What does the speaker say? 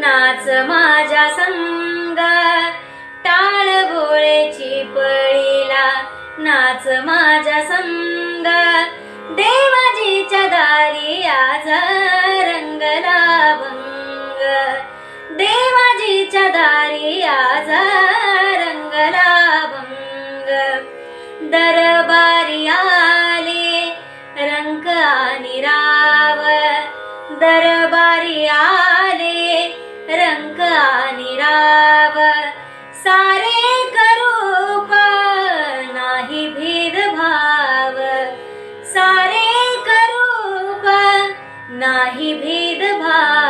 नाच माझ्या संग, टाळ भोळेची पळीला नाच माझ्या संग, देवाजीच्या दारी आज रंगला भंग, देवाजीच्या दारी आज रंगला भंग, दरबारी आले रंक आणि राव, दरबारी आले रंक आणि राव, सारे करूप नाही भेदभाव, सारे करूप नाही भेदभाव।